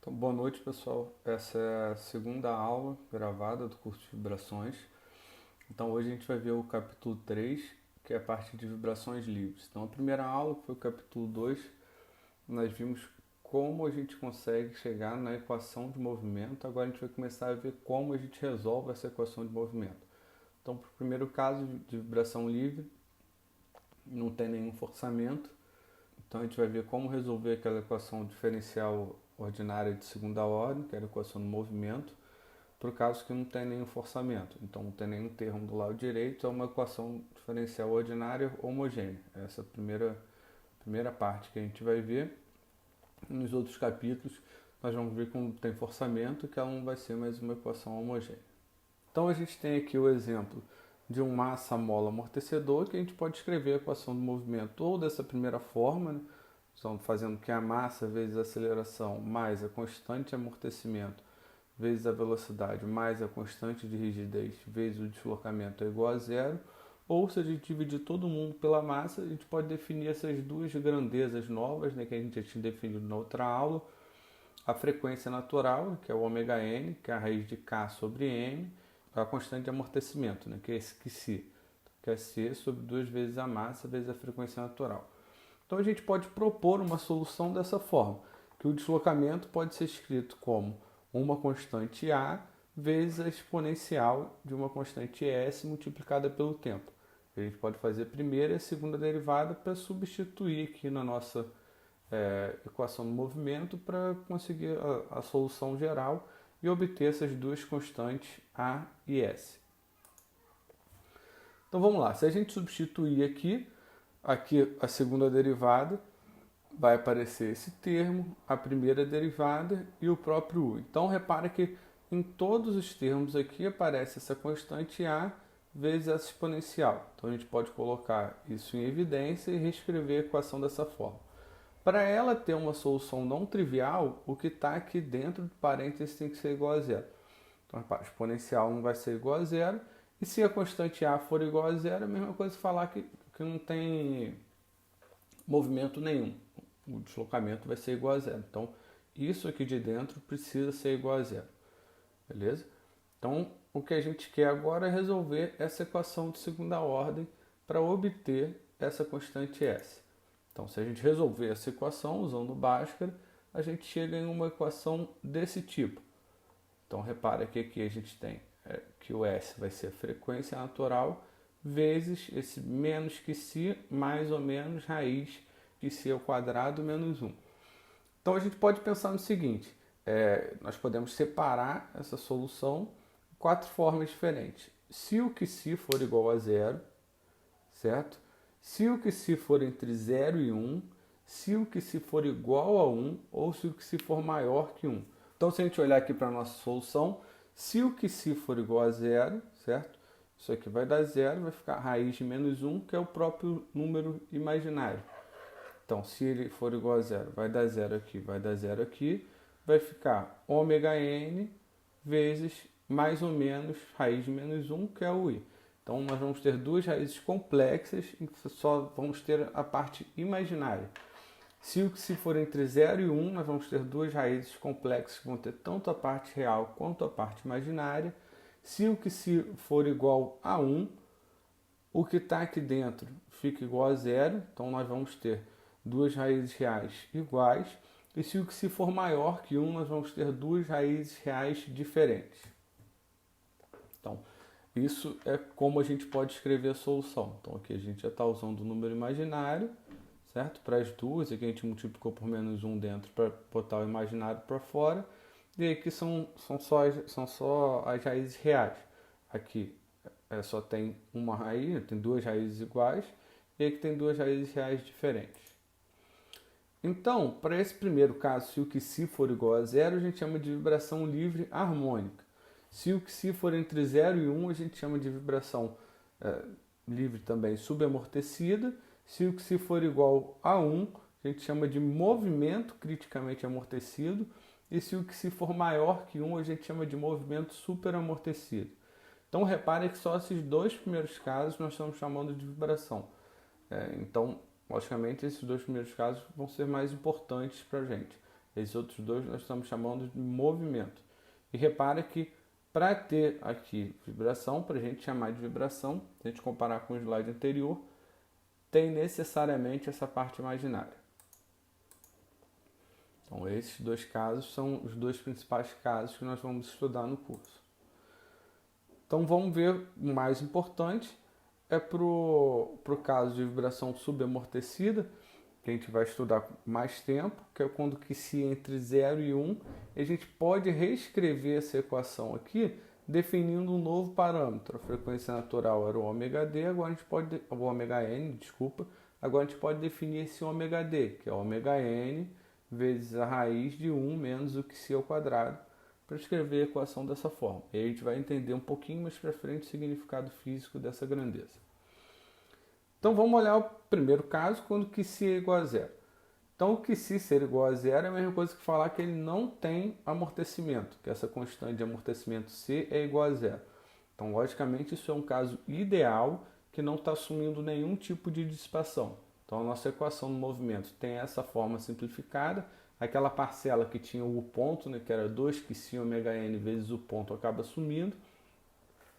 Então, boa noite, pessoal. Essa é a segunda aula gravada do curso de vibrações. Então, hoje a gente vai ver o capítulo 3, que é a parte de vibrações livres. Então, a primeira aula, que foi o capítulo 2, nós vimos como a gente consegue chegar na equação de movimento. Agora a gente vai começar a ver como a gente resolve essa equação de movimento. Então, para o primeiro caso de vibração livre, não tem nenhum forçamento. Então a gente vai ver como resolver aquela equação diferencial ordinária de segunda ordem, que era a equação do movimento, para o caso que não tem nenhum forçamento. Então não tem nenhum termo do lado direito, é uma equação diferencial ordinária homogênea. Essa é a primeira parte que a gente vai ver. Nos outros capítulos nós vamos ver como tem forçamento, que ela não vai ser mais uma equação homogênea. Então a gente tem aqui o exemplo de um massa mola amortecedor, que a gente pode escrever a equação do movimento ou dessa primeira forma, né? Então, fazendo que a massa vezes a aceleração mais a constante de amortecimento vezes a velocidade mais a constante de rigidez vezes o deslocamento é igual a zero. Ou se a gente dividir todo mundo pela massa, a gente pode definir essas duas grandezas novas, né, que a gente já tinha definido na outra aula. A frequência natural, que é o ωn, que é a raiz de k sobre m, a constante de amortecimento, né, que é esse que é c sobre 2 vezes a massa vezes a frequência natural. Então a gente pode propor uma solução dessa forma, que o deslocamento pode ser escrito como uma constante a vezes a exponencial de uma constante s multiplicada pelo tempo. A gente pode fazer a primeira e a segunda derivada para substituir aqui na nossa equação do movimento para conseguir a solução geral e obter essas duas constantes a e s. Então vamos lá, se a gente substituir aqui a segunda derivada, vai aparecer esse termo, a primeira derivada e o próprio u. Então repara que em todos os termos aqui aparece essa constante a vezes essa exponencial. Então a gente pode colocar isso em evidência e reescrever a equação dessa forma. Para ela ter uma solução não trivial, o que está aqui dentro do parênteses tem que ser igual a zero. Então, repara, exponencial não vai ser igual a zero. E se a constante a for igual a zero, é a mesma coisa que falar que não tem movimento nenhum. O deslocamento vai ser igual a zero. Então, isso aqui de dentro precisa ser igual a zero. Beleza? Então, o que a gente quer agora é resolver essa equação de segunda ordem para obter essa constante S. Então, se a gente resolver essa equação usando Bhaskara, a gente chega em uma equação desse tipo. Então, repara que aqui a gente tem que o S vai ser a frequência natural vezes esse menos que si mais ou menos raiz de si ao quadrado menos 1. Então, a gente pode pensar no seguinte, nós podemos separar essa solução de 4 formas diferentes. Se o que si for igual a zero, certo? Se o que si for entre 0 e 1, se o que si for igual a 1 ou se o que si for maior que 1. Então, se a gente olhar aqui para a nossa solução, se o que si for igual a zero, certo? Isso aqui vai dar zero, vai ficar raiz de menos 1, que é o próprio número imaginário. Então, se ele for igual a zero, vai dar zero aqui, vai dar zero aqui, vai ficar ωn vezes mais ou menos raiz de menos 1, que é o i. Então, nós vamos ter duas raízes complexas e só vamos ter a parte imaginária. Se o que se for entre 0 e 1, nós vamos ter duas raízes complexas que vão ter tanto a parte real quanto a parte imaginária. Se o que se for igual a 1, o que está aqui dentro fica igual a zero, então nós vamos ter duas raízes reais iguais. E se o que se for maior que 1, nós vamos ter duas raízes reais diferentes. Então, isso é como a gente pode escrever a solução. Então, aqui a gente já está usando o número imaginário, certo? Para as duas, aqui a gente multiplicou por menos 1 dentro para botar o imaginário para fora. E aqui são só as raízes reais. Aqui só tem uma raiz, tem duas raízes iguais, e aqui tem duas raízes reais diferentes. Então, para esse primeiro caso, se o que si for igual a zero, a gente chama de vibração livre harmônica. Se o que si for entre 0 e 1, a gente chama de vibração livre também subamortecida. Se o que si for igual a 1, a gente chama de movimento criticamente amortecido. E se o que si for maior que 1, a gente chama de movimento superamortecido. Então, repare que só esses dois primeiros casos nós estamos chamando de vibração. Então, logicamente, esses dois primeiros casos vão ser mais importantes para a gente. Esses outros dois nós estamos chamando de movimento. E repara que para ter aqui vibração, para a gente chamar de vibração, se a gente comparar com o slide anterior, tem necessariamente essa parte imaginária. Então esses dois casos são os dois principais casos que nós vamos estudar no curso. Então vamos ver o mais importante, é para o caso de vibração subamortecida, que a gente vai estudar mais tempo, que é quando que se entre 0 e 1, a gente pode reescrever essa equação aqui, definindo um novo parâmetro. A frequência natural era o ômega-d, agora a gente pode, o ômega-n, desculpa, agora a gente pode definir esse ômega-d, que é ômega-n vezes a raiz de 1 menos o que c ao quadrado, para escrever a equação dessa forma. E aí a gente vai entender um pouquinho mais para frente o significado físico dessa grandeza. Então vamos olhar o primeiro caso, quando que c é igual a zero. Então o que c ser igual a zero é a mesma coisa que falar que ele não tem amortecimento, que essa constante de amortecimento c é igual a zero. Então logicamente isso é um caso ideal que não está assumindo nenhum tipo de dissipação. Então a nossa equação do movimento tem essa forma simplificada, aquela parcela que tinha o ponto, né, que era 2 que c ômega n vezes o ponto acaba sumindo.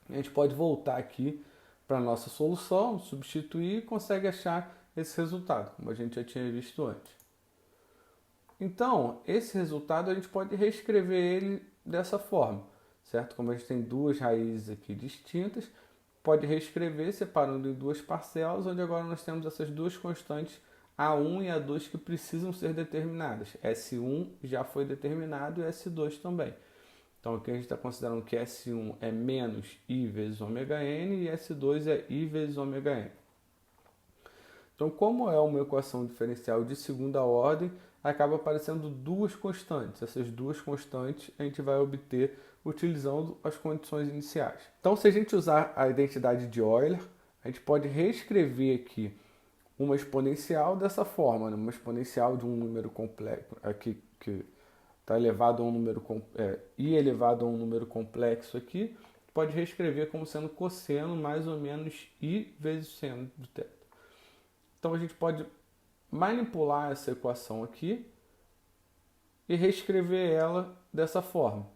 A gente pode voltar aqui para a nossa solução, substituir e consegue achar esse resultado, como a gente já tinha visto antes. Então, esse resultado a gente pode reescrever ele dessa forma, certo? Como a gente tem duas raízes aqui distintas, pode reescrever separando em duas parcelas, onde agora nós temos essas duas constantes A1 e A2 que precisam ser determinadas. S1 já foi determinado e S2 também. Então aqui a gente está considerando que S1 é menos I vezes ômega n e S2 é I vezes ômega n. Então, como é uma equação diferencial de segunda ordem, acaba aparecendo duas constantes. Essas duas constantes a gente vai obter utilizando as condições iniciais. Então, se a gente usar a identidade de Euler, a gente pode reescrever aqui uma exponencial dessa forma, né? Uma exponencial de um número complexo aqui que está elevado a um número i elevado a um número complexo aqui, pode reescrever como sendo cosseno mais ou menos i vezes seno do θ. Então a gente pode manipular essa equação aqui e reescrever ela dessa forma.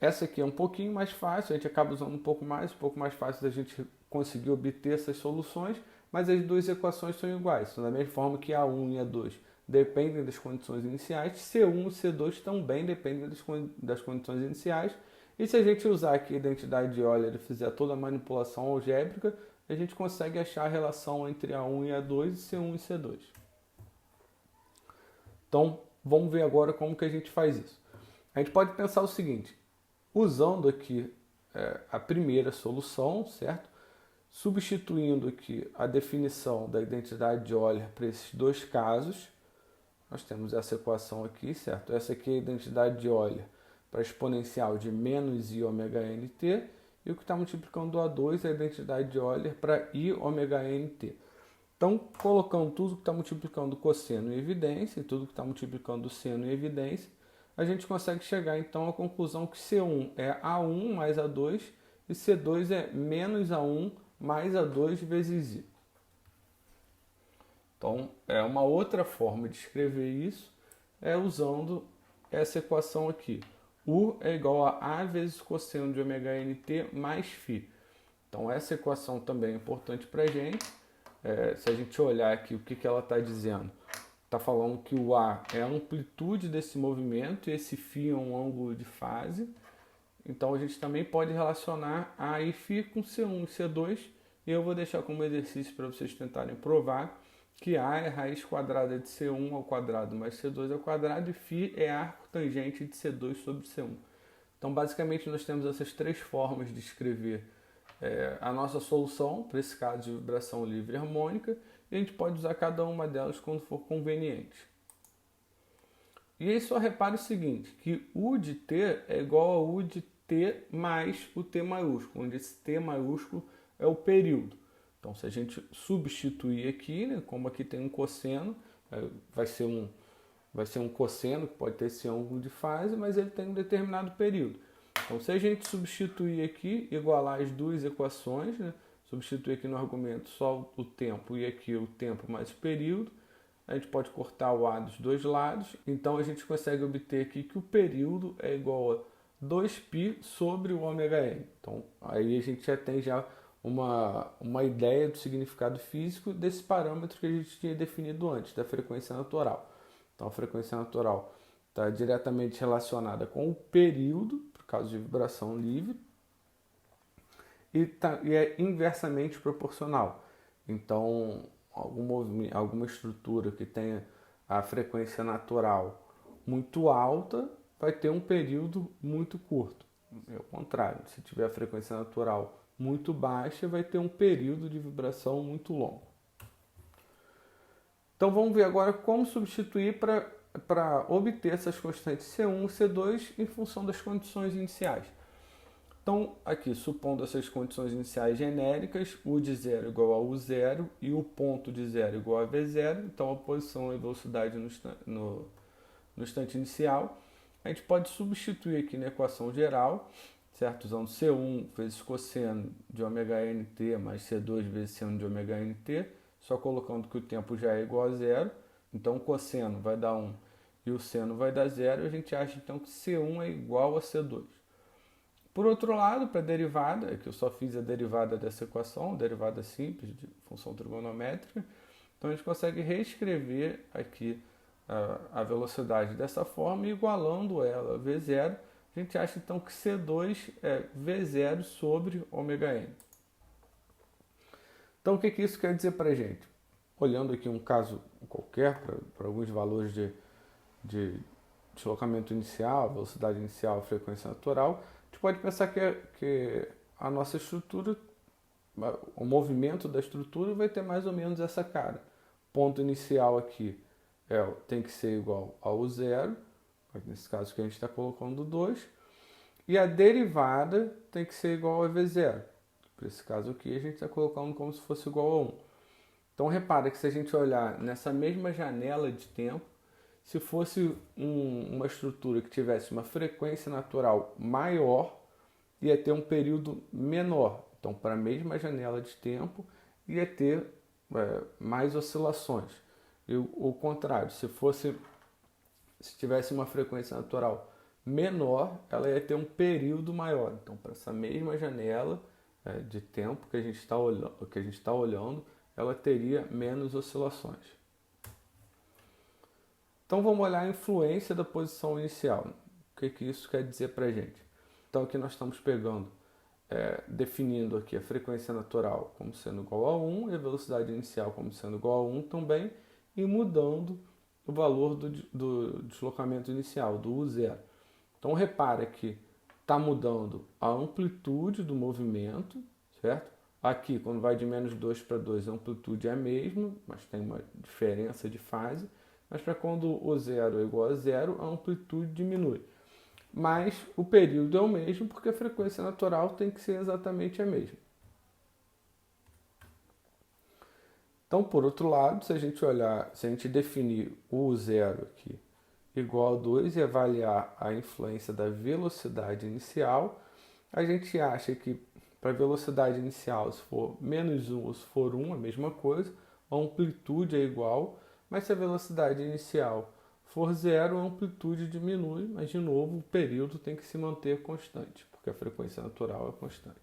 Essa aqui é um pouquinho mais fácil, a gente acaba usando um pouco mais fácil da gente conseguir obter essas soluções, mas as duas equações são iguais, são da mesma forma que A1 e A2 dependem das condições iniciais, C1 e C2 também dependem das condições iniciais, e se a gente usar aqui a identidade de Euler e fizer toda a manipulação algébrica, a gente consegue achar a relação entre A1 e A2 e C1 e C2. Então, vamos ver agora como que a gente faz isso. A gente pode pensar o seguinte, usando aqui a primeira solução, certo? Substituindo aqui a definição da identidade de Euler para esses dois casos, nós temos essa equação aqui, certo? Essa aqui é a identidade de Euler para exponencial de menos i ômega nt, e o que está multiplicando A2 é a identidade de Euler para i ômega nt. Então, colocando tudo que está multiplicando cosseno em evidência e tudo que está multiplicando seno em evidência, a gente consegue chegar então à conclusão que C1 é A1 mais A2 e C2 é menos A1 mais A2 vezes I. Então, é uma outra forma de escrever isso, usando essa equação aqui. U é igual a A vezes cosseno de ômega nt mais φ. Então, essa equação também é importante para a gente. Se a gente olhar aqui o que ela está dizendo, está falando que o A é a amplitude desse movimento e esse φ é um ângulo de fase. Então, a gente também pode relacionar A e φ com C1 e C2. E eu vou deixar como exercício para vocês tentarem provar que A é raiz quadrada de C1 ao quadrado mais C2 ao quadrado e φ é arco tangente de C2 sobre C1. Então, basicamente, nós temos essas três formas de escrever a nossa solução para esse caso de vibração livre harmônica, e a gente pode usar cada uma delas quando for conveniente. E aí só repare o seguinte, que U de T é igual a U de T mais o T maiúsculo, onde esse T maiúsculo é o período. Então, se a gente substituir aqui, né, como aqui tem um cosseno, vai ser um cosseno que pode ter esse ângulo de fase, mas ele tem um determinado período. Então, se a gente substituir aqui, igualar as duas equações, né, substituir aqui no argumento só o tempo e aqui o tempo mais o período, a gente pode cortar o A dos dois lados, então a gente consegue obter aqui que o período é igual a 2π sobre o ômega-n. Então aí a gente já tem uma ideia do significado físico desse parâmetro que a gente tinha definido antes, da frequência natural. Então a frequência natural está diretamente relacionada com o período, por causa de vibração livre, e é inversamente proporcional. Então, alguma estrutura que tenha a frequência natural muito alta vai ter um período muito curto. É o contrário, se tiver a frequência natural muito baixa, vai ter um período de vibração muito longo. Então vamos ver agora como substituir para obter essas constantes C1 e C2 em função das condições iniciais. Então, aqui, supondo essas condições iniciais genéricas, U de 0 igual a U0 e o ponto de 0 igual a V0, então a posição e a velocidade no instante inicial, a gente pode substituir aqui na equação geral, certo? Usando C1 vezes cosseno de ômega-nt mais C2 vezes seno de ômega-nt, só colocando que o tempo já é igual a zero, então o cosseno vai dar 1 e o seno vai dar 0, e a gente acha então que C1 é igual a C2. Por outro lado, para a derivada, é que eu só fiz a derivada dessa equação, derivada simples de função trigonométrica, então a gente consegue reescrever aqui a velocidade dessa forma, igualando ela a V0, a gente acha então que C2 é V0 sobre ômega-n. Então o que isso quer dizer para a gente? Olhando aqui um caso qualquer, para alguns valores de deslocamento inicial, velocidade inicial, frequência natural, a gente pode pensar que a nossa estrutura, o movimento da estrutura vai ter mais ou menos essa cara. Ponto inicial aqui tem que ser igual ao zero, nesse caso que a gente está colocando 2, e a derivada tem que ser igual a V0. Para esse caso aqui a gente está colocando como se fosse igual a 1. Então repara que se a gente olhar nessa mesma janela de tempo, se fosse uma estrutura que tivesse uma frequência natural maior, ia ter um período menor. Então, para a mesma janela de tempo, ia ter mais oscilações. E o contrário, se tivesse uma frequência natural menor, ela ia ter um período maior. Então, para essa mesma janela de tempo que a gente está olhando, ela teria menos oscilações. Então vamos olhar a influência da posição inicial. O que isso quer dizer para a gente? Então aqui nós estamos definindo aqui a frequência natural como sendo igual a 1 e a velocidade inicial como sendo igual a 1 também, e mudando o valor do deslocamento inicial, do U0. Então repara que está mudando a amplitude do movimento, certo? Aqui, quando vai de menos 2 para 2, a amplitude é a mesma, mas tem uma diferença de fase. Mas para quando o zero é igual a zero, a amplitude diminui. Mas o período é o mesmo, porque a frequência natural tem que ser exatamente a mesma. Então, por outro lado, se a gente definir o zero aqui igual a 2 e avaliar a influência da velocidade inicial, a gente acha que para a velocidade inicial, se for menos 1 ou se for 1, a mesma coisa, a amplitude é igual. Mas se a velocidade inicial for zero, a amplitude diminui, mas de novo o período tem que se manter constante, porque a frequência natural é constante.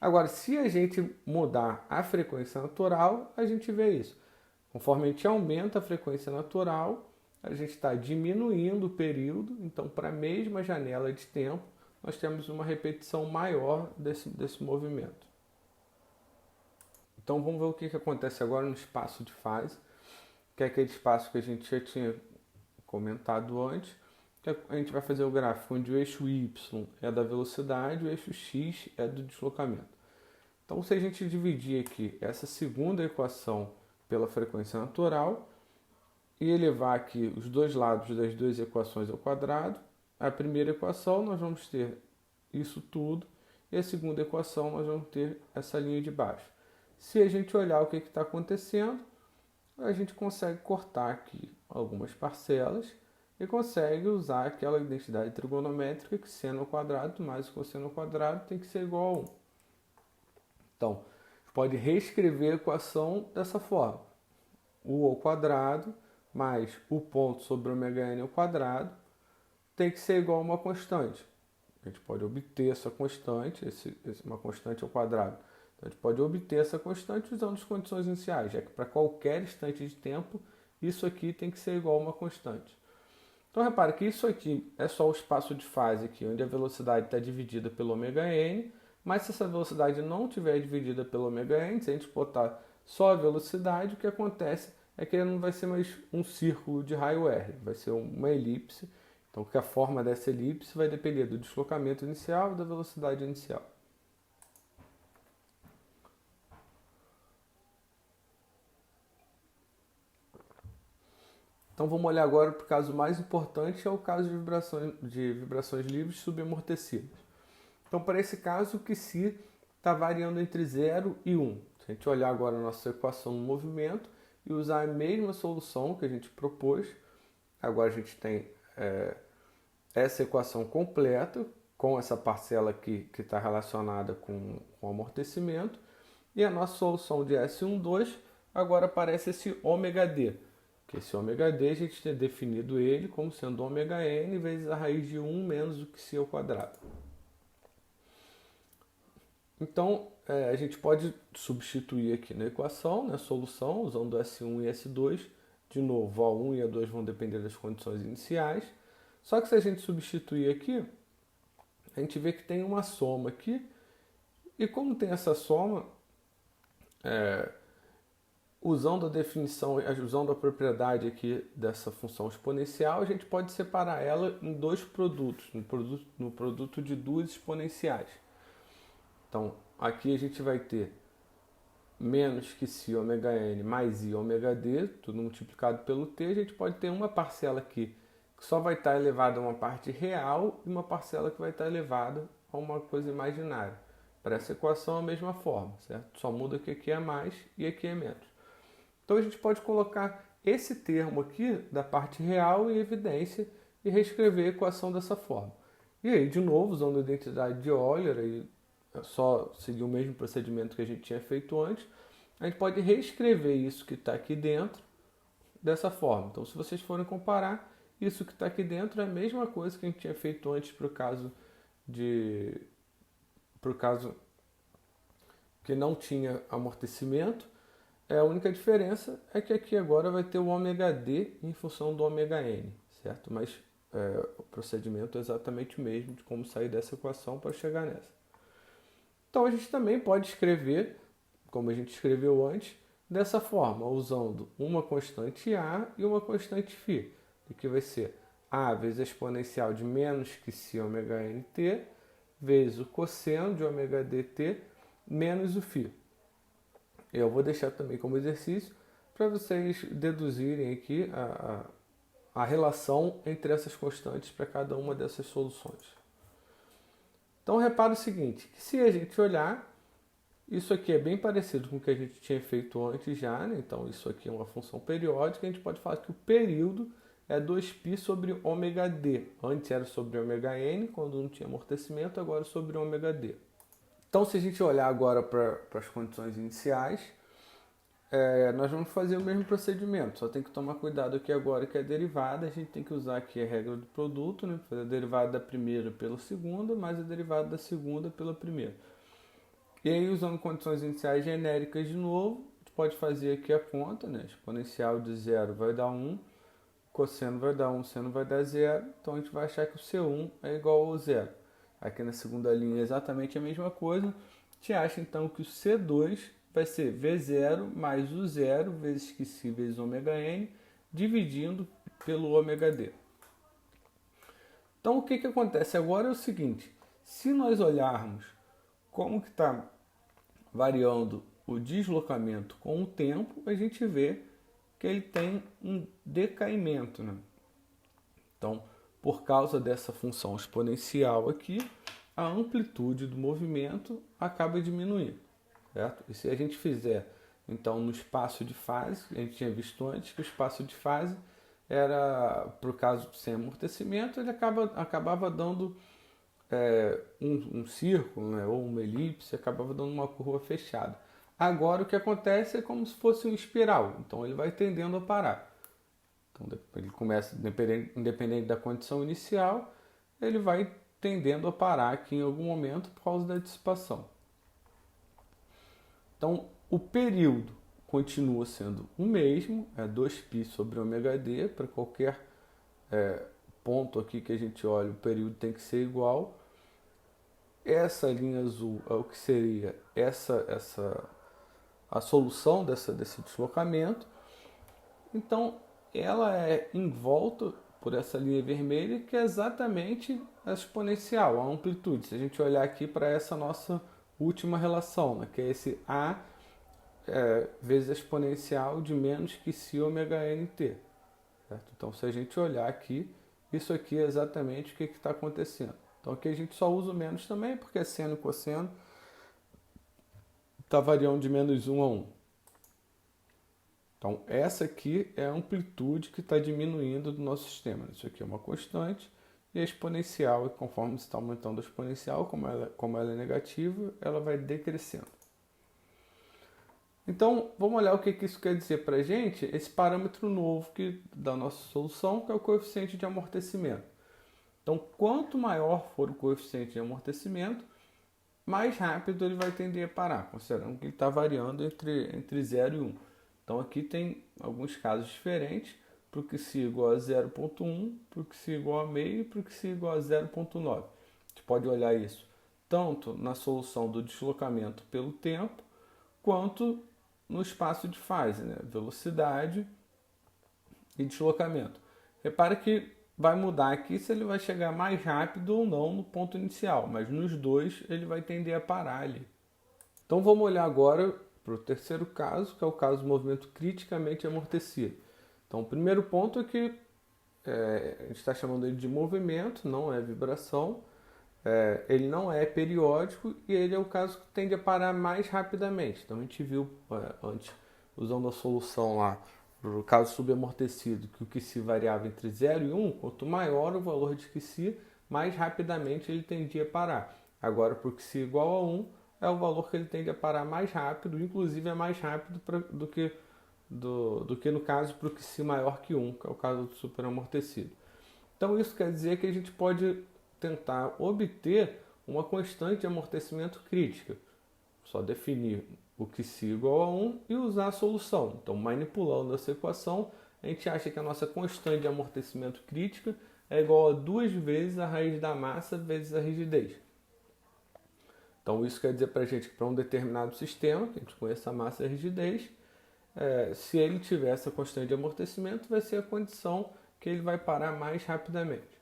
Agora, se a gente mudar a frequência natural, a gente vê isso. Conforme a gente aumenta a frequência natural, a gente está diminuindo o período, então para a mesma janela de tempo, nós temos uma repetição maior desse movimento. Então vamos ver o que acontece agora no espaço de fase, que é aquele espaço que a gente já tinha comentado antes, que a gente vai fazer o gráfico onde o eixo y é da velocidade, o eixo x é do deslocamento. Então, se a gente dividir aqui essa segunda equação pela frequência natural e elevar aqui os dois lados das duas equações ao quadrado, a primeira equação nós vamos ter isso tudo, e a segunda equação nós vamos ter essa linha de baixo. Se a gente olhar o que está acontecendo, a gente consegue cortar aqui algumas parcelas e consegue usar aquela identidade trigonométrica que seno ao quadrado mais cosseno ao quadrado tem que ser igual a 1. Então, pode reescrever a equação dessa forma. u ao quadrado mais o ponto sobre ômega n ao quadrado tem que ser igual a uma constante. A gente pode obter essa constante, uma constante ao quadrado. Então, a gente pode obter essa constante usando as condições iniciais, já que para qualquer instante de tempo, isso aqui tem que ser igual a uma constante. Então, repare que isso aqui é só o espaço de fase aqui, onde a velocidade está dividida pelo ômega n, mas se essa velocidade não estiver dividida pelo ômega n, se a gente botar só a velocidade, o que acontece é que ele não vai ser mais um círculo de raio R, vai ser uma elipse. Então, que a forma dessa elipse vai depender do deslocamento inicial e da velocidade inicial. Então, vamos olhar agora para o caso mais importante, é o caso de vibrações livres subamortecidas. Então, para esse caso, o Qi está variando entre 0 e 1. Se a gente olhar agora a nossa equação no movimento e usar a mesma solução que a gente propôs, agora a gente tem essa equação completa, com essa parcela aqui que está relacionada com o amortecimento, e a nossa solução de S12 agora aparece esse ômega d, que esse ômega d a gente tem definido ele como sendo ômega n vezes a raiz de 1 menos o Qi ao quadrado. Então, a gente pode substituir aqui na equação, na solução, usando S1 e S2. De novo, a 1 e a 2 vão depender das condições iniciais. Só que se a gente substituir aqui, a gente vê que tem uma soma aqui. E como tem essa soma, usando a definição, usando a propriedade aqui dessa função exponencial, a gente pode separar ela em dois produtos, no produto de duas exponenciais. Então, aqui a gente vai ter menos que si ômega n mais i ômega d, tudo multiplicado pelo t. A gente pode ter uma parcela aqui que só vai estar elevada a uma parte real e uma parcela que vai estar elevada a uma coisa imaginária. Para essa equação, a mesma forma, certo? Só muda que aqui é mais e aqui é menos. Então, a gente pode colocar esse termo aqui da parte real em evidência e reescrever a equação dessa forma. E aí, de novo, usando a identidade de Euler, aí é só seguir o mesmo procedimento que a gente tinha feito antes, a gente pode reescrever isso que está aqui dentro dessa forma. Então, se vocês forem comparar, isso que está aqui dentro é a mesma coisa que a gente tinha feito antes para o caso que não tinha amortecimento. A única diferença é que aqui agora vai ter o ômega d em função do ômega n, certo? Mas o procedimento é exatamente o mesmo de como sair dessa equação para chegar nessa. Então, a gente também pode escrever, como a gente escreveu antes, dessa forma, usando uma constante a e uma constante φ, que vai ser a vezes a exponencial de menos que si ômega nt, vezes o cosseno de ômega dt, menos o φ. Eu vou deixar também como exercício para vocês deduzirem aqui a relação entre essas constantes para cada uma dessas soluções. Então, repara o seguinte, que se a gente olhar, isso aqui é bem parecido com o que a gente tinha feito antes já, né? Então, isso aqui é uma função periódica, a gente pode falar que o período é 2π sobre ômega d. Antes era sobre ômega n, quando não tinha amortecimento, agora sobre ômega d. Então, se a gente olhar agora para as condições iniciais, nós vamos fazer o mesmo procedimento, só tem que tomar cuidado aqui agora que a derivada, a gente tem que usar aqui a regra do produto, né? Fazer a derivada da primeira pela segunda, mais a derivada da segunda pela primeira. E aí, usando condições iniciais genéricas de novo, a gente pode fazer aqui a conta, né? Exponencial de 0 vai dar 1, cosseno vai dar 1, seno vai dar 0, então a gente vai achar que o C1 é igual ao 0. Aqui na segunda linha é exatamente a mesma coisa, a gente acha então que o C2 vai ser V0 mais o 0 vezes Qi vezes ômega n, dividindo pelo ômega d. Então, o que acontece agora é o seguinte, se nós olharmos como que está variando o deslocamento com o tempo, a gente vê que ele tem um decaimento, né? Então, por causa dessa função exponencial aqui, a amplitude do movimento acaba diminuindo. Certo? E se a gente fizer, então, no espaço de fase, a gente tinha visto antes que o espaço de fase era, por caso sem amortecimento, ele acabava dando um círculo, né, ou uma elipse, acabava dando uma curva fechada. Agora o que acontece é como se fosse um espiral, então ele vai tendendo a parar. Então ele começa, independente da condição inicial, ele vai tendendo a parar aqui em algum momento por causa da dissipação. Então o período continua sendo o mesmo, é 2π sobre ômega-d, para qualquer ponto aqui que a gente olha, o período tem que ser igual. Essa linha azul é o que seria a solução desse deslocamento. Então, ela é envolta por essa linha vermelha, que é exatamente a exponencial, a amplitude. Se a gente olhar aqui para essa nossa última relação, né, que é esse A vezes a exponencial de menos que si ômega nt. Certo? Então, se a gente olhar aqui, isso aqui é exatamente o que está acontecendo. Então, aqui a gente só usa o menos também, porque é seno e cosseno. Está variando de -1 a 1. Então, essa aqui é a amplitude que está diminuindo do nosso sistema. Isso aqui é uma constante. E a exponencial, conforme você está aumentando a exponencial, como ela é negativa, ela vai decrescendo. Então, vamos olhar o que isso quer dizer para a gente, esse parâmetro novo da nossa solução, que é o coeficiente de amortecimento. Então, quanto maior for o coeficiente de amortecimento, mais rápido ele vai tender a parar, considerando que ele está variando entre 0 e 1. Então, aqui tem alguns casos diferentes, para o que se igual a 0,1, para o que se igual a meio e para o que se igual a 0,9. A gente pode olhar isso tanto na solução do deslocamento pelo tempo, quanto no espaço de fase, né? Velocidade e deslocamento. Repare que vai mudar aqui se ele vai chegar mais rápido ou não no ponto inicial, mas nos dois ele vai tender a parar ali. Então vamos olhar agora para o terceiro caso, que é o caso do movimento criticamente amortecido. Então o primeiro ponto é que a gente está chamando ele de movimento, não é vibração. Ele não é periódico e ele é o caso que tende a parar mais rapidamente. Então a gente viu antes, usando a solução lá, no caso subamortecido, que o QC variava entre 0 e 1, quanto maior o valor de QC, mais rapidamente ele tendia a parar. Agora, para o QC igual a 1, é o valor que ele tende a parar mais rápido, inclusive é mais rápido do que no caso para o QC maior que 1, que é o caso do superamortecido. Então isso quer dizer que a gente pode tentar obter uma constante de amortecimento crítica. Só definir o QC igual a 1 e usar a solução. Então, manipulando essa equação, a gente acha que a nossa constante de amortecimento crítica é igual a 2 vezes a raiz da massa vezes a rigidez. Então, isso quer dizer para a gente que para um determinado sistema, que a gente conheça a massa e a rigidez, se ele tiver essa constante de amortecimento, vai ser a condição que ele vai parar mais rapidamente.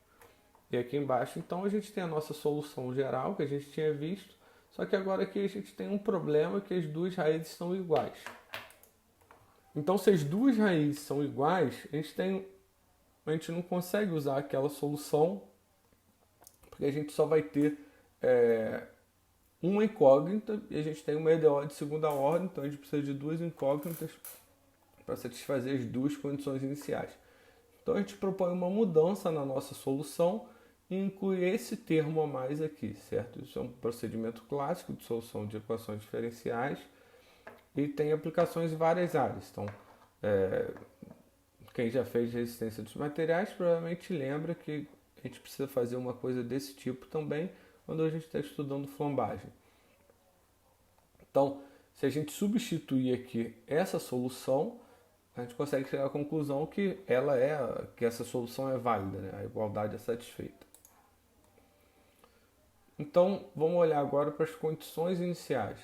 E aqui embaixo, então, a gente tem a nossa solução geral, que a gente tinha visto, só que agora aqui a gente tem um problema, que as duas raízes são iguais. Então, se as duas raízes são iguais, a gente não consegue usar aquela solução, porque a gente só vai ter uma incógnita, e a gente tem uma EDO de segunda ordem, então a gente precisa de duas incógnitas para satisfazer as duas condições iniciais. Então a gente propõe uma mudança na nossa solução e inclui esse termo a mais aqui, certo? Isso é um procedimento clássico de solução de equações diferenciais e tem aplicações em várias áreas. Então, quem já fez resistência dos materiais provavelmente lembra que a gente precisa fazer uma coisa desse tipo também quando a gente está estudando flambagem. Então, se a gente substituir aqui essa solução, a gente consegue chegar à conclusão que essa solução é válida, né? A igualdade é satisfeita. Então, vamos olhar agora para as condições iniciais.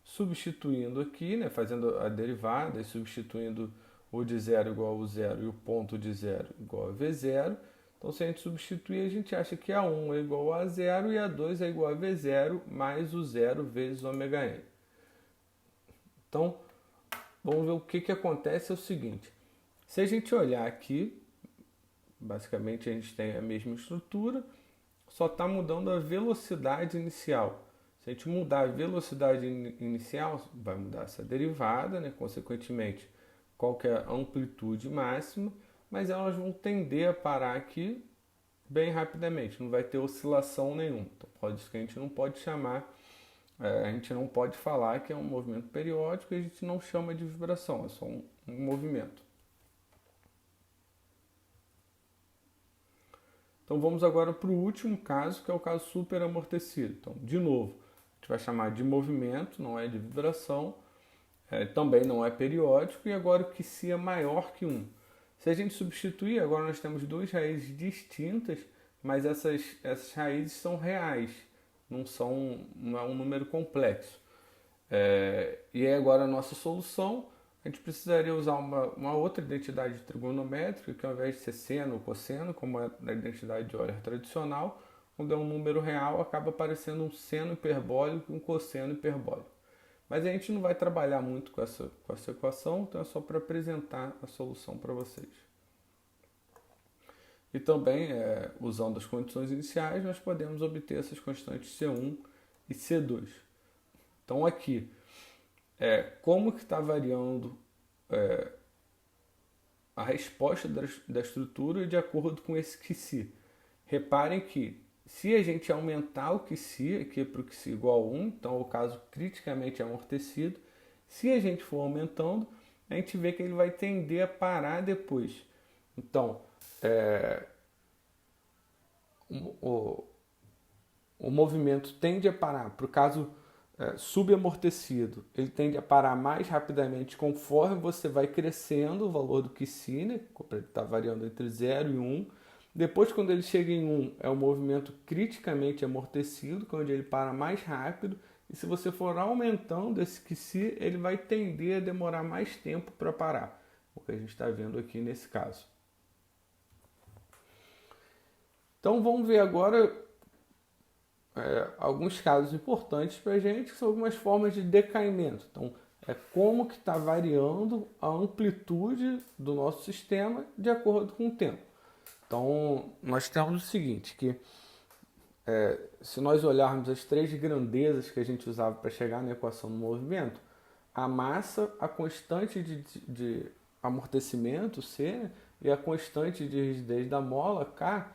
Substituindo aqui, né, fazendo a derivada e substituindo o de 0 igual a 0 e o ponto de 0 igual a V0. Então, se a gente substituir, a gente acha que A1 é igual a 0 e A2 é igual a V0 mais o 0 vezes ômega-n. Então, vamos ver o que acontece é o seguinte. Se a gente olhar aqui, basicamente a gente tem a mesma estrutura, só está mudando a velocidade inicial. Se a gente mudar a velocidade inicial, vai mudar essa derivada, né? Consequentemente, qual que é a amplitude máxima, mas elas vão tender a parar aqui bem rapidamente, não vai ter oscilação nenhuma. Então, pode ser que a gente não pode chamar A gente não pode falar que é um movimento periódico e a gente não chama de vibração, é só um movimento. Então vamos agora para o último caso, que é o caso superamortecido. Então, de novo, a gente vai chamar de movimento, não é de vibração, também não é periódico, e agora o QC é maior que 1. Se a gente substituir, agora nós temos duas raízes distintas, mas essas raízes são reais, não é um número complexo. E aí agora a nossa solução, a gente precisaria usar uma outra identidade trigonométrica, que ao invés de ser seno ou cosseno, como é na identidade de Euler tradicional, quando é um número real, acaba aparecendo um seno hiperbólico e um cosseno hiperbólico. Mas a gente não vai trabalhar muito com essa equação, então é só para apresentar a solução para vocês. E também, usando as condições iniciais, nós podemos obter essas constantes C1 e C2. Então aqui, como que está variando a resposta da estrutura de acordo com esse QC? Reparem que se a gente aumentar o QC, aqui para o QC igual a 1, então é o caso criticamente amortecido, se a gente for aumentando, a gente vê que ele vai tender a parar depois. Então, o movimento tende a parar, para o caso subamortecido, ele tende a parar mais rapidamente conforme você vai crescendo o valor do QC, né? Ele está variando entre 0 e 1. Depois, quando ele chega em 1, é um movimento criticamente amortecido, onde ele para mais rápido. E se você for aumentando esse QC, ele vai tender a demorar mais tempo para parar, o que a gente está vendo aqui nesse caso. Então vamos ver agora alguns casos importantes para a gente, que são algumas formas de decaimento. Então, como que está variando a amplitude do nosso sistema de acordo com o tempo. Então, nós temos o seguinte, que se nós olharmos as três grandezas que a gente usava para chegar na equação do movimento, a massa, a constante de amortecimento, C, e a constante de rigidez da mola, K,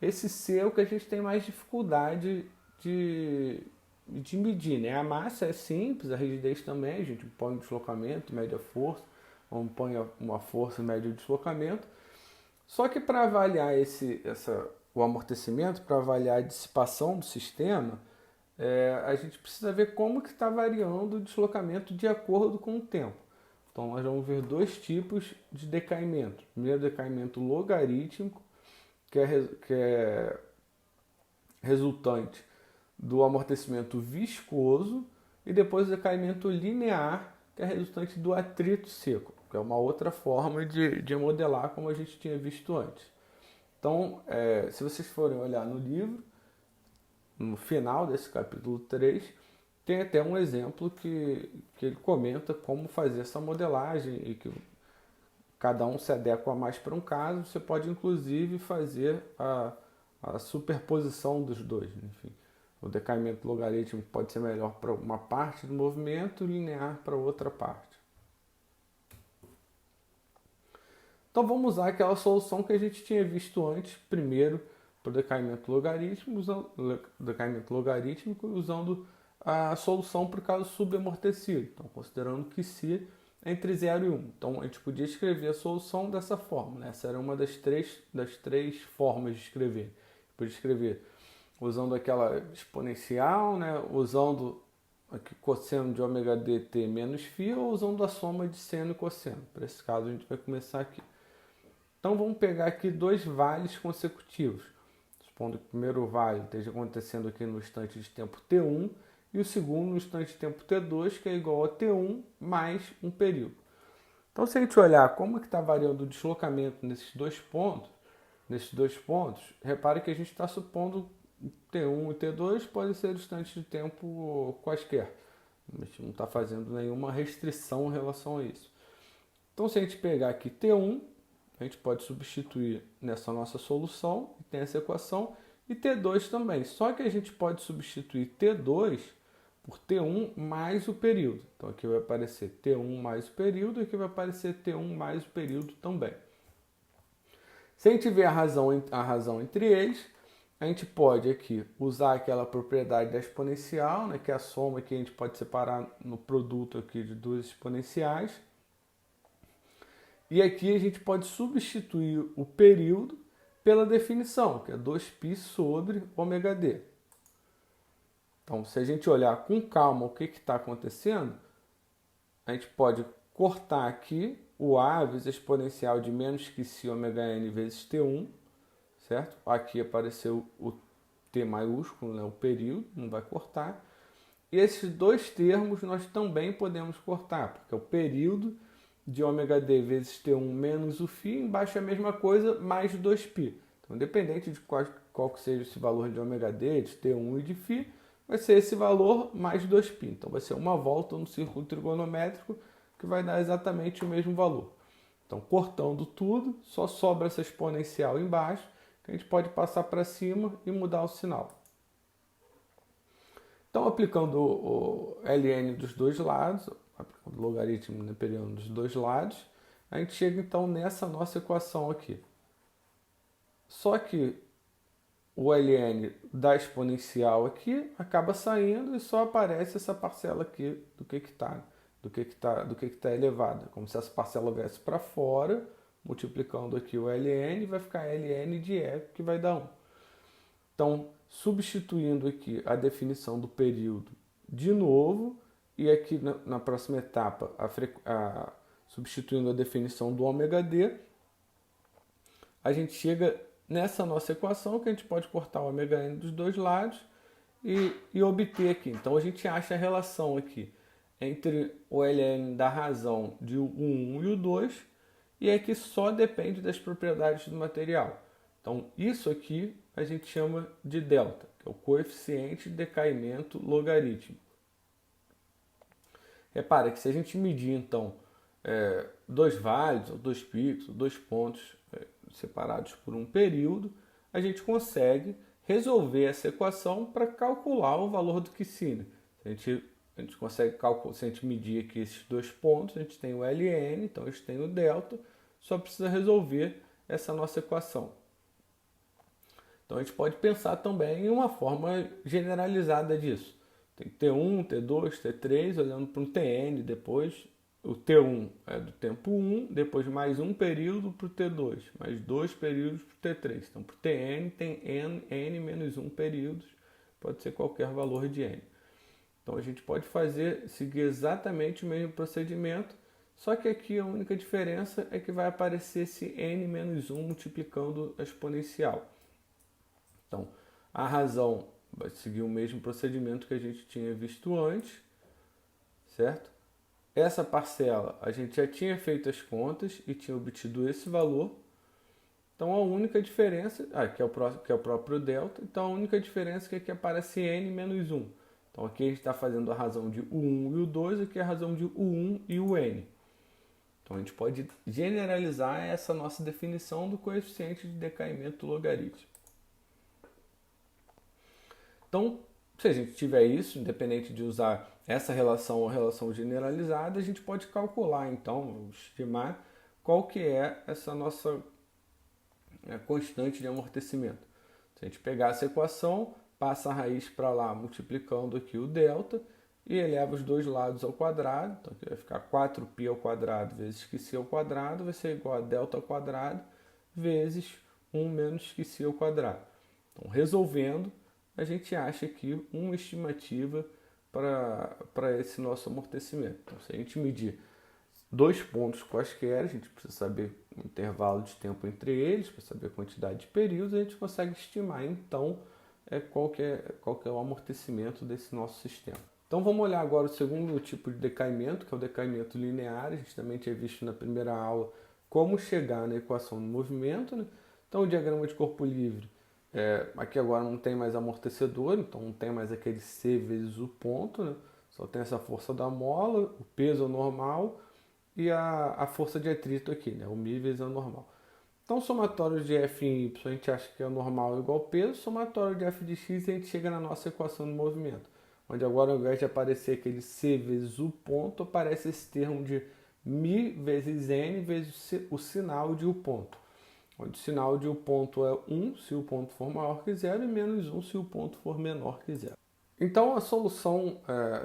esse C é o que a gente tem mais dificuldade de medir, né? A massa é simples, a rigidez também, a gente põe o deslocamento, mede a força, ou põe uma força, mede o deslocamento. Só que para avaliar o amortecimento, para avaliar a dissipação do sistema, a gente precisa ver como que está variando o deslocamento de acordo com o tempo. Então nós vamos ver dois tipos de decaimento. Primeiro, decaimento logarítmico, que é resultante do amortecimento viscoso, e depois o decaimento linear, que é resultante do atrito seco, que é uma outra forma de modelar, como a gente tinha visto antes. Então, se vocês forem olhar no livro, no final desse capítulo 3, tem até um exemplo que ele comenta como fazer essa modelagem e que cada um se adequa mais para um caso. Você pode inclusive fazer a superposição dos dois. Enfim, o decaimento logarítmico pode ser melhor para uma parte do movimento, linear para outra parte. Então vamos usar aquela solução que a gente tinha visto antes, primeiro para o decaimento logarítmico, usando a solução para o caso subamortecido. Então, considerando que C entre 0 e 1. Então, a gente podia escrever a solução dessa forma, né? Essa era uma das três formas de escrever. Podia escrever usando aquela exponencial, né? Usando aqui cosseno de ômega dt menos φ, ou usando a soma de seno e cosseno. Para esse caso, a gente vai começar aqui. Então, vamos pegar aqui dois vales consecutivos. Supondo que o primeiro vale esteja acontecendo aqui no instante de tempo t1 e o segundo no instante de tempo t2, que é igual a t1 mais um período. Então, se a gente olhar como que está variando o deslocamento nesses dois pontos, repare que a gente está supondo t1 e t2 podem ser instantes de tempo quaisquer. A gente não está fazendo nenhuma restrição em relação a isso. Então, se a gente pegar aqui t1, a gente pode substituir nessa nossa solução, e tem essa equação, e T2 também. Só que a gente pode substituir T2 por T1 mais o período. Então aqui vai aparecer T1 mais o período, e aqui vai aparecer T1 mais o período também. Se a gente ver a razão entre eles, a gente pode aqui usar aquela propriedade da exponencial, né, que é a soma que a gente pode separar no produto aqui de duas exponenciais. E aqui a gente pode substituir o período pela definição, que é 2π sobre ômega-d. Então, se a gente olhar com calma o que está acontecendo, a gente pode cortar aqui o A vezes a exponencial de menos que si ômega n vezes T1, certo? Aqui apareceu o T maiúsculo, né, o período, não vai cortar. E esses dois termos nós também podemos cortar, porque é o período de ômega-d vezes T1 menos o φ, embaixo é a mesma coisa, mais 2π. Então, independente de qual que seja esse valor de ômega-d, de T1 e de φ, vai ser esse valor mais 2π. Então, vai ser uma volta no círculo trigonométrico que vai dar exatamente o mesmo valor. Então, cortando tudo, só sobra essa exponencial embaixo, que a gente pode passar para cima e mudar o sinal. Então, aplicando o ln dos dois lados, aplicando o logaritmo neperiano dos dois lados, a gente chega então nessa nossa equação aqui. Só que o ln da exponencial aqui acaba saindo e só aparece essa parcela aqui do que está elevada, como se essa parcela viesse para fora, multiplicando aqui o ln, vai ficar ln de e, que vai dar 1. Então, substituindo aqui a definição do período de novo, e aqui na próxima etapa, substituindo a definição do ômega-d, a gente chega nessa nossa equação que a gente pode cortar o ômega-n dos dois lados e obter aqui. Então, a gente acha a relação aqui entre o ln da razão de o 1 e o 2, e aqui só depende das propriedades do material. Então, isso aqui a gente chama de delta, que é o coeficiente de decaimento logarítmico. Repara que se a gente medir, então, dois vales, ou dois picos, ou dois pontos separados por um período, a gente consegue resolver essa equação para calcular o valor do quicínio. A gente consegue calcular, se a gente medir aqui esses dois pontos, a gente tem o ln, então a gente tem o delta, só precisa resolver essa nossa equação. Então a gente pode pensar também em uma forma generalizada disso. Tem T1, T2, T3, olhando para um Tn depois. O T1 é do tempo 1, depois mais um período para o T2, mais dois períodos para o T3. Então, para o Tn tem n menos 1 períodos, pode ser qualquer valor de n. Então, a gente pode seguir exatamente o mesmo procedimento, só que aqui a única diferença é que vai aparecer esse n menos 1 multiplicando a exponencial. Então, a razão vai seguir o mesmo procedimento que a gente tinha visto antes, certo? Essa parcela, a gente já tinha feito as contas e tinha obtido esse valor. Então, a única diferença, que é o próprio delta, então a única diferença é que aqui aparece n menos 1. Então, aqui a gente está fazendo a razão de u1 e o 2, aqui é a razão de u1 e o n. Então, a gente pode generalizar essa nossa definição do coeficiente de decaimento logarítmico. Então, se a gente tiver isso, independente de usar essa relação ou relação generalizada, a gente pode calcular, então, estimar qual que é essa nossa constante de amortecimento. Se a gente pegar essa equação, passa a raiz para lá, multiplicando aqui o delta, e eleva os dois lados ao quadrado, então aqui vai ficar 4π ao quadrado vezes qc ao quadrado, vai ser igual a delta ao quadrado vezes 1 menos qc ao quadrado. Então, resolvendo, a gente acha aqui uma estimativa para esse nosso amortecimento. Então, se a gente medir dois pontos quaisquer, a gente precisa saber o intervalo de tempo entre eles, para saber a quantidade de períodos, a gente consegue estimar, então, qual que é o amortecimento desse nosso sistema. Então, vamos olhar agora o segundo tipo de decaimento, que é o decaimento linear. A gente também tinha visto na primeira aula como chegar na equação do movimento, né? Então, o diagrama de corpo livre, aqui agora não tem mais amortecedor, então não tem mais aquele C vezes o ponto, né? Só tem essa força da mola, o peso normal e a força de atrito aqui, né? O μ vezes a normal. Então, somatório de f em y a gente acha que é normal igual peso, somatório de f de x a gente chega na nossa equação do movimento, onde agora ao invés de aparecer aquele C vezes o ponto, aparece esse termo de μ vezes n vezes o sinal de o ponto. onde o sinal de o ponto é 1 se o ponto for maior que zero e menos 1 se o ponto for menor que zero. Então a solução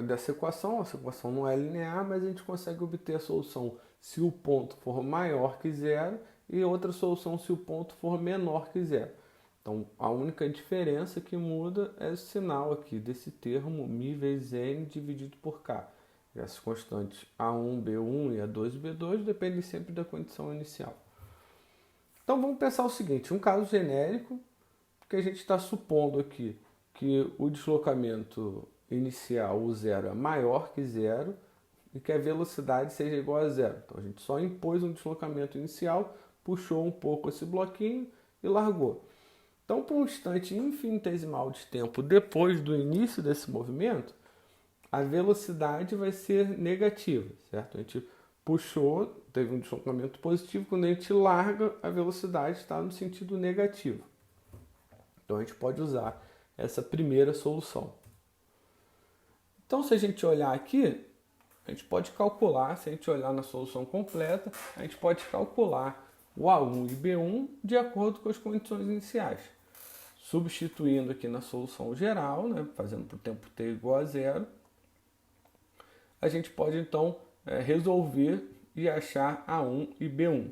dessa equação, essa equação não é linear, mas a gente consegue obter a solução se o ponto for maior que zero e outra solução se o ponto for menor que zero. Então a única diferença que muda é o sinal aqui desse termo μ vezes n dividido por k. Essas constantes A1, B1 e A2 e B2 dependem sempre da condição inicial. Então vamos pensar o seguinte, um caso genérico, que a gente está supondo aqui que o deslocamento inicial, o zero, é maior que zero e que a velocidade seja igual a zero. Então a gente só impôs um deslocamento inicial, puxou um pouco esse bloquinho e largou. Então, por um instante infinitesimal de tempo depois do início desse movimento, a velocidade vai ser negativa, certo? A gente puxou, teve um deslocamento positivo, quando a gente larga, a velocidade está no sentido negativo. Então, a gente pode usar essa primeira solução. Então, se a gente olhar aqui, a gente pode calcular, se a gente olhar na solução completa, a gente pode calcular o A1 e B1 de acordo com as condições iniciais. Substituindo aqui na solução geral, né, fazendo para o tempo t igual a zero, a gente pode então resolver e achar A1 e B1.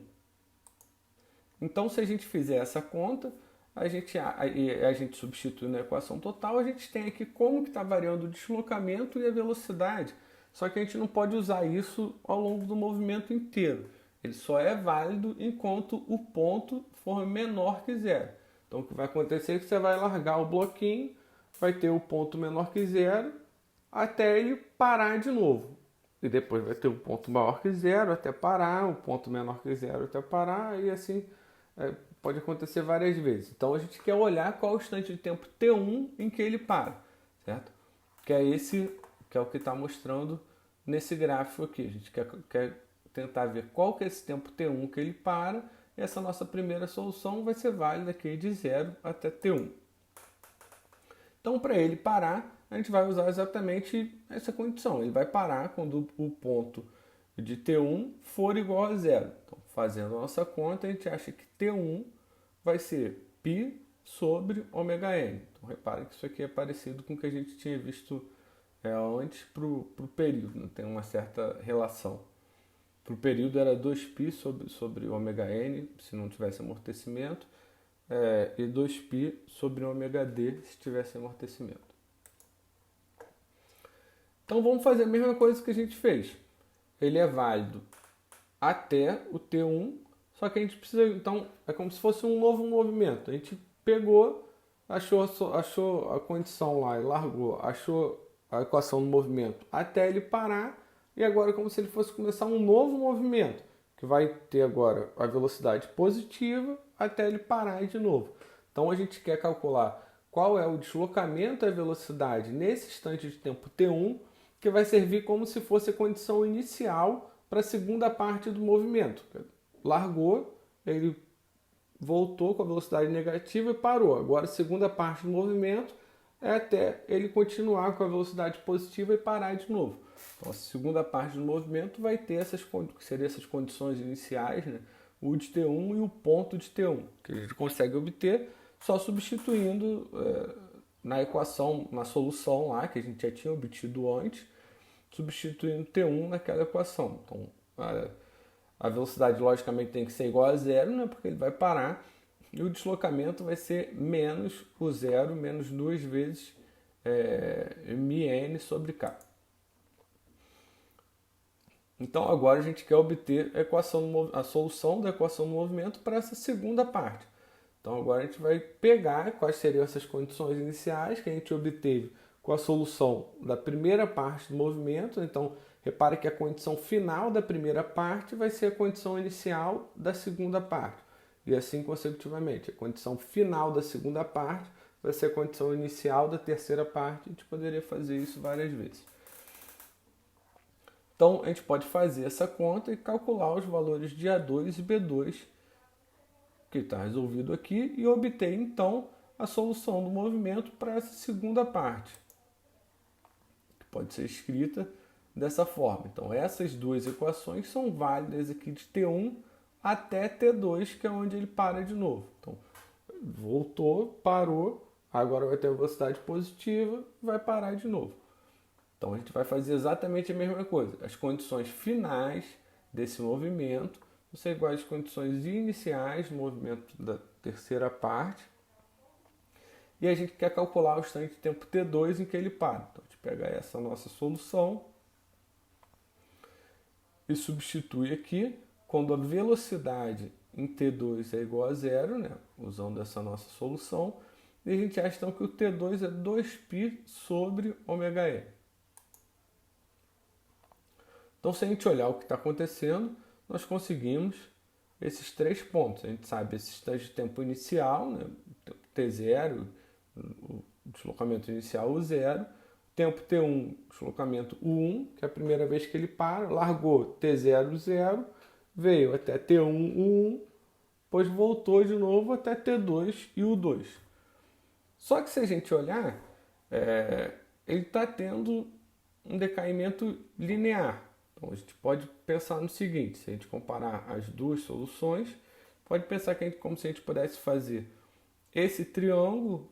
Então, se a gente fizer essa conta, a gente substitui na equação total, a gente tem aqui como que está variando o deslocamento e a velocidade. Só que a gente não pode usar isso ao longo do movimento inteiro. Ele só é válido enquanto o ponto for menor que zero. Então o que vai acontecer é que você vai largar o bloquinho, vai ter o ponto menor que zero, até ele parar de novo. E depois vai ter o ponto maior que zero até parar, o ponto menor que zero até parar, e assim pode acontecer várias vezes. Então a gente quer olhar qual é o instante de tempo t1 em que ele para, certo? Que é o que está mostrando nesse gráfico aqui. A gente quer tentar ver qual que é esse tempo t1 que ele para. Essa nossa primeira solução vai ser válida aqui de 0 até t1. Então, para ele parar, a gente vai usar exatamente essa condição. Ele vai parar quando o ponto de t1 for igual a zero. Então, fazendo a nossa conta, a gente acha que t1 vai ser π sobre ωn. Então, reparem que isso aqui é parecido com o que a gente tinha visto antes para o período, né? Tem uma certa relação. Para o período era 2π sobre ωn, se não tivesse amortecimento, e 2π sobre ωd, se tivesse amortecimento. Então vamos fazer a mesma coisa que a gente fez. Ele é válido até o t1, só que a gente precisa, então, é como se fosse um novo movimento. A gente pegou, achou a condição lá e largou, achou a equação do movimento até ele parar, e agora é como se ele fosse começar um novo movimento, que vai ter agora a velocidade positiva até ele parar de novo. Então a gente quer calcular qual é o deslocamento e a velocidade nesse instante de tempo t1, que vai servir como se fosse a condição inicial para a segunda parte do movimento. Largou, ele voltou com a velocidade negativa e parou. Agora a segunda parte do movimento é até ele continuar com a velocidade positiva e parar de novo. Então, a segunda parte do movimento vai ter essas condições iniciais, né? O de T1 e o ponto de T1, que a gente consegue obter só substituindo na equação, na solução lá, que a gente já tinha obtido antes, substituindo T1 naquela equação. Então, a velocidade, logicamente, tem que ser igual a zero, né? Porque ele vai parar, e o deslocamento vai ser menos o zero, menos 2 vezes μn sobre k. Então agora a gente quer obter a solução da equação do movimento para essa segunda parte. Então agora a gente vai pegar quais seriam essas condições iniciais que a gente obteve com a solução da primeira parte do movimento. Então repare que a condição final da primeira parte vai ser a condição inicial da segunda parte. E assim consecutivamente. A condição final da segunda parte vai ser a condição inicial da terceira parte. A gente poderia fazer isso várias vezes. Então, a gente pode fazer essa conta e calcular os valores de A2 e B2, que está resolvido aqui, e obter, então, a solução do movimento para essa segunda parte, que pode ser escrita dessa forma. Então, essas duas equações são válidas aqui de T1 até T2, que é onde ele para de novo. Então, voltou, parou, agora vai ter velocidade positiva, vai parar de novo. Então a gente vai fazer exatamente a mesma coisa. As condições finais desse movimento vão ser iguais às condições iniciais do movimento da terceira parte. E a gente quer calcular o instante de tempo T2 em que ele para. Então a gente pega essa nossa solução e substitui aqui quando a velocidade em T2 é igual a zero, né? Usando essa nossa solução. E a gente acha então que o T2 é 2π sobre ômega-n. Então, se a gente olhar o que está acontecendo, nós conseguimos esses 3 pontos. A gente sabe esse instante de tempo inicial, né? T0, o deslocamento inicial, o 0. Tempo T1, deslocamento U1, que é a primeira vez que ele para, largou T0, 0, veio até T1, U1, depois voltou de novo até T2 e U2. Só que se a gente olhar, ele está tendo um decaimento linear. Então a gente pode pensar no seguinte, se a gente comparar as duas soluções, pode pensar que como se a gente pudesse fazer esse triângulo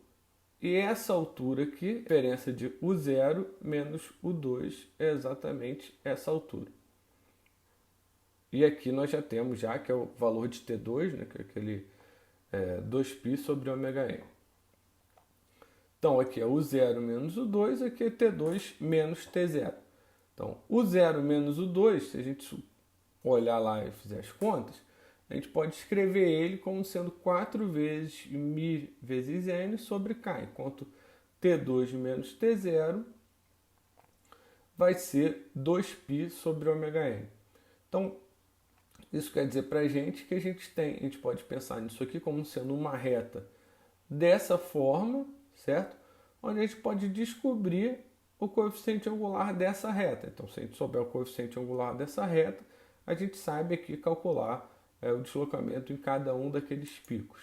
e essa altura aqui, a diferença de U0 menos U2 é exatamente essa altura. E aqui nós já temos, que é o valor de T2, né, que é aquele 2π sobre ômega-n. Então aqui é U0 menos U2, aqui é T2 menos T0. Então, U0 menos U2, se a gente olhar lá e fizer as contas, a gente pode escrever ele como sendo 4 vezes μ vezes n sobre k, enquanto T2 menos T0 vai ser 2π sobre ômega-n. Então, isso quer dizer para a gente que a gente pode pensar nisso aqui como sendo uma reta dessa forma, certo? Onde a gente pode descobrir o coeficiente angular dessa reta. Então, se a gente souber o coeficiente angular dessa reta, a gente sabe aqui calcular o deslocamento em cada um daqueles picos.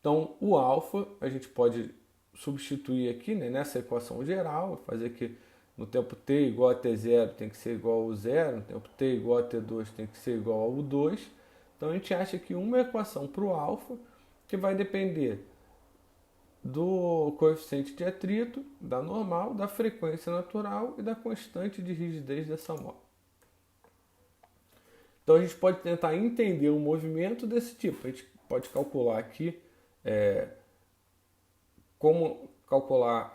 Então, o alfa a gente pode substituir aqui, né, nessa equação geral, fazer que no tempo t igual a t0 tem que ser igual ao 0, no tempo t igual a t2 tem que ser igual ao 2. Então, a gente acha que uma equação para o alfa que vai depender do coeficiente de atrito, da normal, da frequência natural e da constante de rigidez dessa mola. Então a gente pode tentar entender um movimento desse tipo. A gente pode calcular aqui como calcular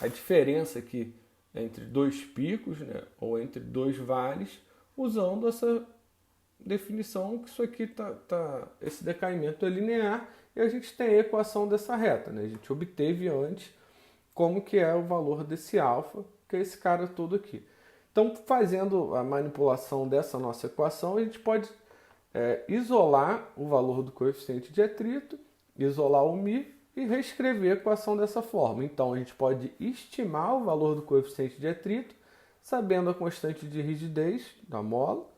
a diferença aqui entre dois picos, né, ou entre dois vales, usando essa definição que isso aqui esse decaimento é linear. E a gente tem a equação dessa reta, né? A gente obteve antes como que é o valor desse alfa, que é esse cara todo aqui. Então, fazendo a manipulação dessa nossa equação, a gente pode isolar o valor do coeficiente de atrito, isolar o μ e reescrever a equação dessa forma. Então, a gente pode estimar o valor do coeficiente de atrito, sabendo a constante de rigidez da mola,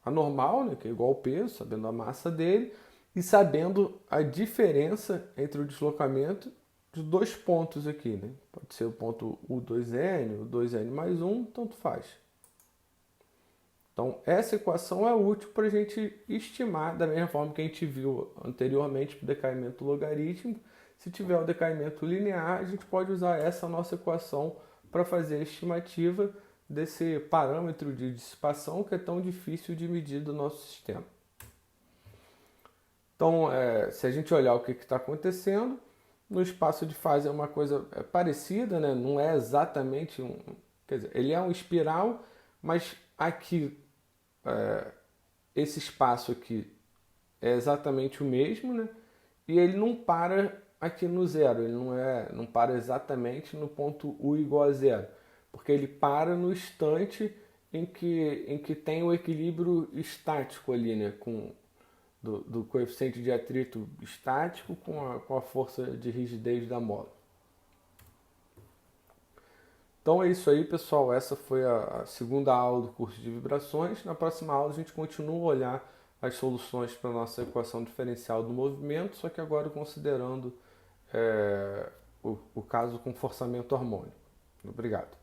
a normal, né, que é igual ao peso, sabendo a massa dele, e sabendo a diferença entre o deslocamento de dois pontos aqui, né? Pode ser o ponto U2n, o 2n mais 1, tanto faz. Então, essa equação é útil para a gente estimar, da mesma forma que a gente viu anteriormente para o decaimento logarítmico. Se tiver o decaimento linear, a gente pode usar essa nossa equação para fazer a estimativa desse parâmetro de dissipação que é tão difícil de medir do nosso sistema. Então, se a gente olhar o que está acontecendo, no espaço de fase é uma coisa parecida, né? Não é exatamente quer dizer, ele é um espiral, mas aqui, esse espaço aqui é exatamente o mesmo, né? E ele não para aqui no zero, ele não para exatamente no ponto U igual a zero, porque ele para no instante em que tem o equilíbrio estático ali, né? Do coeficiente de atrito estático com a força de rigidez da mola. Então é isso aí, pessoal. Essa foi a segunda aula do curso de vibrações. Na próxima aula a gente continua a olhar as soluções para a nossa equação diferencial do movimento, só que agora considerando o caso com forçamento harmônico. Obrigado.